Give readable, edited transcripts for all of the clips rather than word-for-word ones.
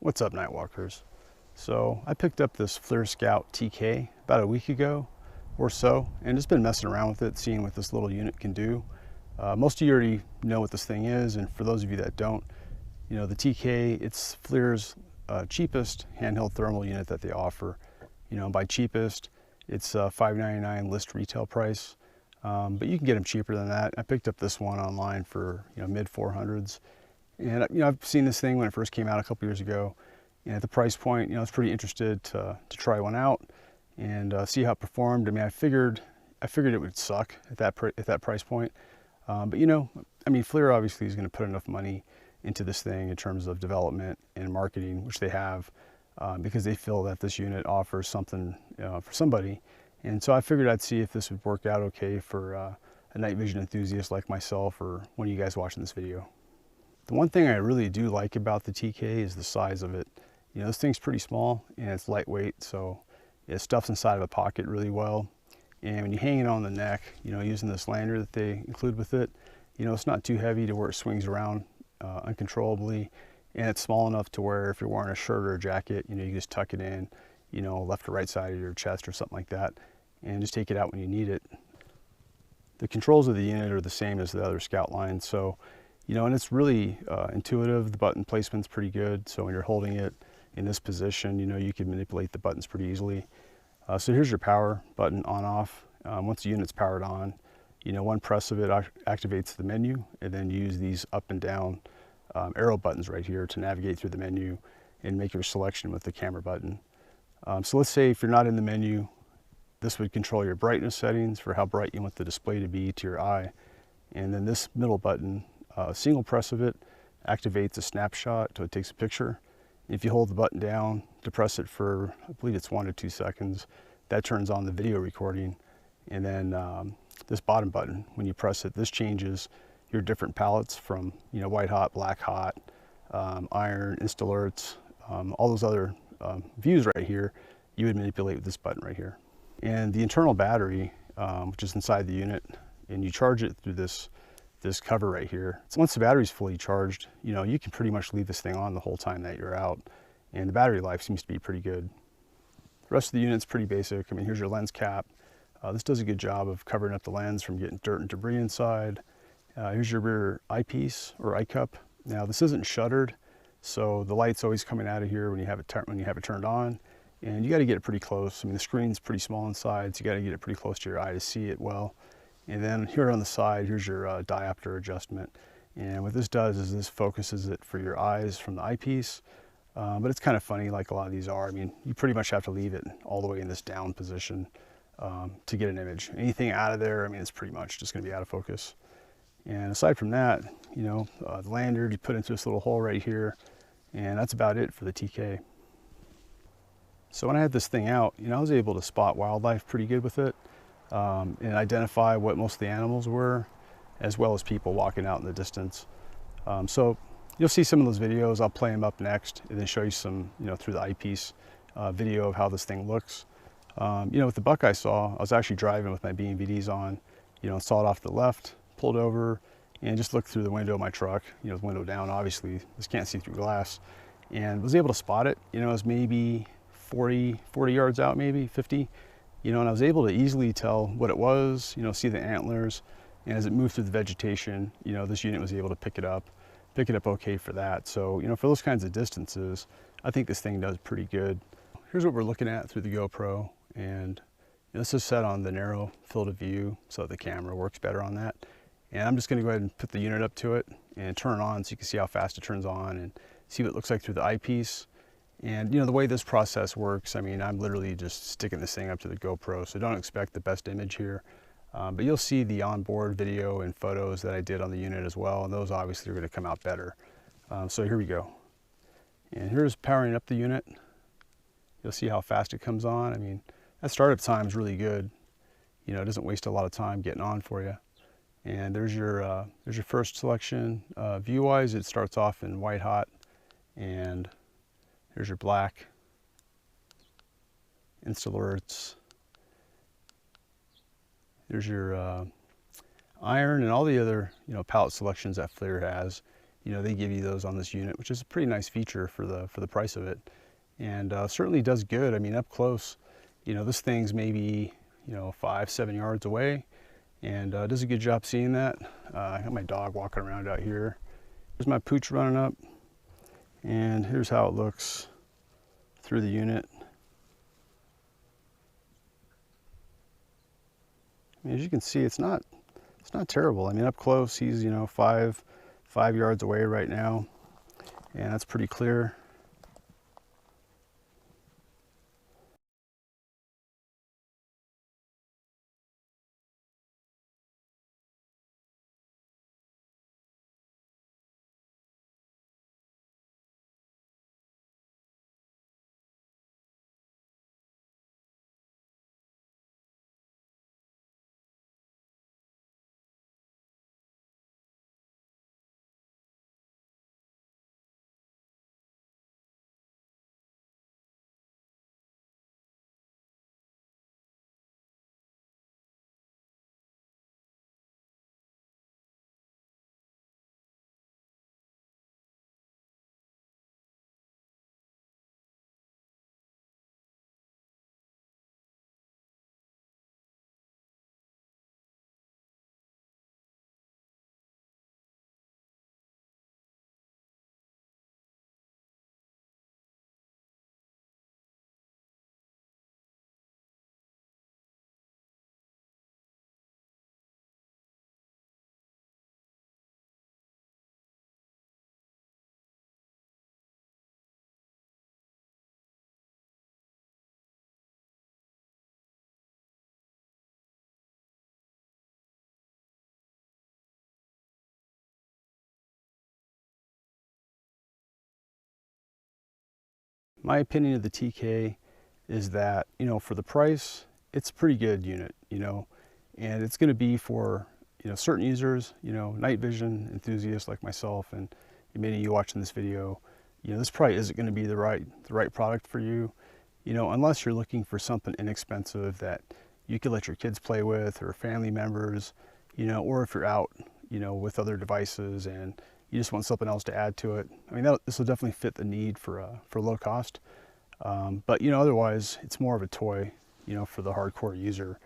What's up, Nightwalkers? So I picked up this FLIR Scout TK about a week ago or so, and just been messing around with it, seeing what this little unit can do. Most of you already know what this thing is, and for those of you that don't, you know, the TK, it's FLIR's cheapest handheld thermal unit that they offer. You know, by cheapest, it's $599 list retail price, but you can get them cheaper than that. I picked up this one online for, you know, mid 400s. And you know, I've seen this thing when it first came out a couple years ago, and at the price point, you know, I was pretty interested to try one out and see how it performed. I mean, I figured it would suck at that price point, but you know, I mean, FLIR obviously is going to put enough money into this thing in terms of development and marketing, which they have, because they feel that this unit offers something for somebody. And so I figured I'd see if this would work out okay for a night vision enthusiast like myself, or one of you guys watching this video. The one thing I really do like about the TK is the size of it. You know, this thing's pretty small and it's lightweight, so it stuffs inside of a pocket really well. And when you hang it on the neck, you know, using this lanyard that they include with it, you know, it's not too heavy to where it swings around uncontrollably. And it's small enough to where if you're wearing a shirt or a jacket, you know, you just tuck it in, you know, left or right side of your chest or something like that, and just take it out when you need it. The controls of the unit are the same as the other Scout line, so you know, and it's really intuitive. The button placement's pretty good, so when you're holding it in this position, you know, you can manipulate the buttons pretty easily. So here's your power button on off. Once the unit's powered on, you know, one press of it activates the menu, and then you use these up and down arrow buttons right here to navigate through the menu and make your selection with the camera button. So let's say if you're not in the menu, this would control your brightness settings for how bright you want the display to be to your eye. And then this middle button, a single press of it activates a snapshot, so it takes a picture. If you hold the button down to press it for, I believe it's 1 to 2 seconds, that turns on the video recording. And then this bottom button, when you press it, this changes your different palettes from, you know, white hot, black hot, iron, Insta-Alerts, all those other views right here, you would manipulate with this button right here. And the internal battery, which is inside the unit, and you charge it through this cover right here. So once the battery's fully charged, you know, you can pretty much leave this thing on the whole time that you're out, and the battery life seems to be pretty good. The rest of the unit's pretty basic. I mean, here's your lens cap. This does a good job of covering up the lens from getting dirt and debris inside. Here's your rear eyepiece or eye cup. Now this isn't shuttered, so the light's always coming out of here when you have it turned on, and you got to get it pretty close. I mean, the screen's pretty small inside, so you got to get it pretty close to your eye to see it well. And then here on the side, here's your diopter adjustment. And what this does is this focuses it for your eyes from the eyepiece. But it's kind of funny, like a lot of these are. I mean, you pretty much have to leave it all the way in this down position to get an image. Anything out of there, I mean, it's pretty much just going to be out of focus. And aside from that, you know, the lanyard you put into this little hole right here, and that's about it for the TK. So when I had this thing out, you know, I was able to spot wildlife pretty good with it. And identify what most of the animals were, as well as people walking out in the distance. So you'll see some of those videos. I'll play them up next and then show you some, you know, through the eyepiece video of how this thing looks. You know, with the buck I saw, I was actually driving with my BNVDs on, you know, saw it off to the left, pulled over, and just looked through the window of my truck, you know, the window down, obviously, this can't see through glass, and was able to spot it. You know, it was maybe 40 yards out, maybe 50. You know, and I was able to easily tell what it was, you know, see the antlers, and as it moved through the vegetation, you know, this unit was able to pick it up okay for that. So, you know, for those kinds of distances, I think this thing does pretty good. Here's what we're looking at through the GoPro, and you know, this is set on the narrow field of view, so the camera works better on that. And I'm just gonna go ahead and put the unit up to it and turn it on so you can see how fast it turns on and see what it looks like through the eyepiece. And you know, the way this process works, I mean, I'm literally just sticking this thing up to the GoPro, so don't expect the best image here. But you'll see the onboard video and photos that I did on the unit as well, and those obviously are going to come out better. So here we go. And here's powering up the unit. You'll see how fast it comes on. I mean, that startup time is really good. You know, it doesn't waste a lot of time getting on for you. And there's your first selection. View-wise, it starts off in white hot, and here's your black, Insta-Alerts. There's your iron and all the other, you know, palette selections that FLIR has. you know, they give you those on this unit, which is a pretty nice feature for the price of it. And certainly does good. I mean, up close, you know, this thing's maybe, you know, 5-7 yards away, and does a good job seeing that. I got my dog walking around out here. Here's my pooch running up, and here's how it looks through the unit. I mean, as you can see, it's not terrible. I mean, up close, he's, you know, five yards away right now, and that's pretty clear. My opinion of the TK is that, you know, for the price, it's a pretty good unit, you know, and it's going to be for, you know, certain users, you know, night vision enthusiasts like myself, and many of you watching this video, you know, this probably isn't going to be the right product for you, you know, unless you're looking for something inexpensive that you could let your kids play with, or family members, you know, or if you're out, you know, with other devices and you just want something else to add to it. I mean, this will definitely fit the need for low cost. But, you know, otherwise it's more of a toy, you know, for the hardcore user.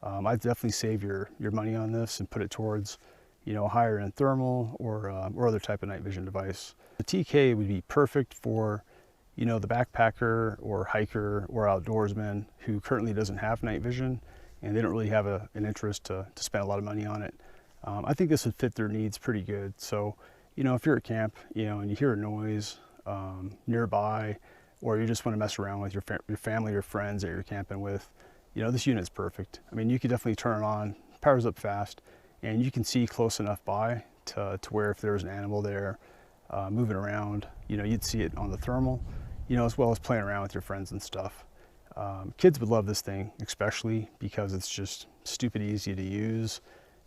I'd definitely save your money on this and put it towards, you know, a higher end thermal or other type of night vision device. The TK would be perfect for, you know, the backpacker or hiker or outdoorsman who currently doesn't have night vision and they don't really have an interest to spend a lot of money on it. I think this would fit their needs pretty good. So, you know, if you're at camp, you know, and you hear a noise nearby, or you just want to mess around with your family or friends that you're camping with, you know, this unit's perfect. I mean, you could definitely turn it on, powers up fast, and you can see close enough by to where if there's an animal there moving around, you know, you'd see it on the thermal, you know, as well as playing around with your friends and stuff. Kids would love this thing, especially because it's just stupid easy to use,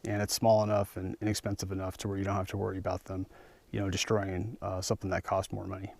and it's small enough and inexpensive enough to where you don't have to worry about them, you know, destroying something that costs more money.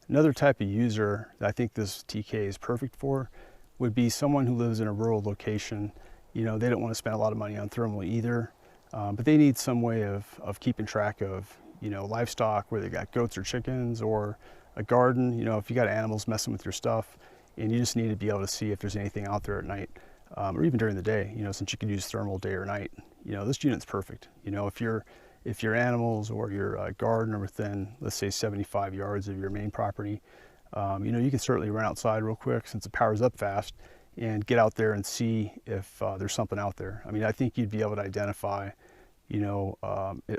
Another type of user that I think this TK is perfect for would be someone who lives in a rural location. You know, they don't want to spend a lot of money on thermal either, but they need some way of keeping track of, you know, livestock, where they got goats or chickens, or a garden. You know, if you got animals messing with your stuff and you just need to be able to see if there's anything out there at night, or even during the day, you know, since you can use thermal day or night, you know, this unit's perfect. You know, if your animals or your garden are within, let's say, 75 yards of your main property, you know, you can certainly run outside real quick since it powers up fast and get out there and see if there's something out there. I mean, I think you'd be able to identify, you know,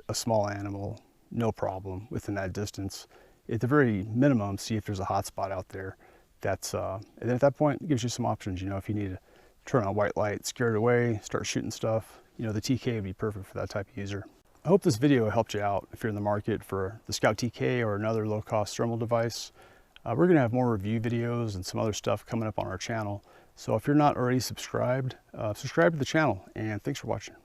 a small animal, no problem, within that distance. At the very minimum, see if there's a hot spot out there. And then at that point, it gives you some options. You know, if you need to turn on white light, scare it away, start shooting stuff, you know, the TK would be perfect for that type of user. I hope this video helped you out if you're in the market for the Scout TK or another low-cost thermal device. We're going to have more review videos and some other stuff coming up on our channel. So if you're not already subscribed, subscribe to the channel, and thanks for watching.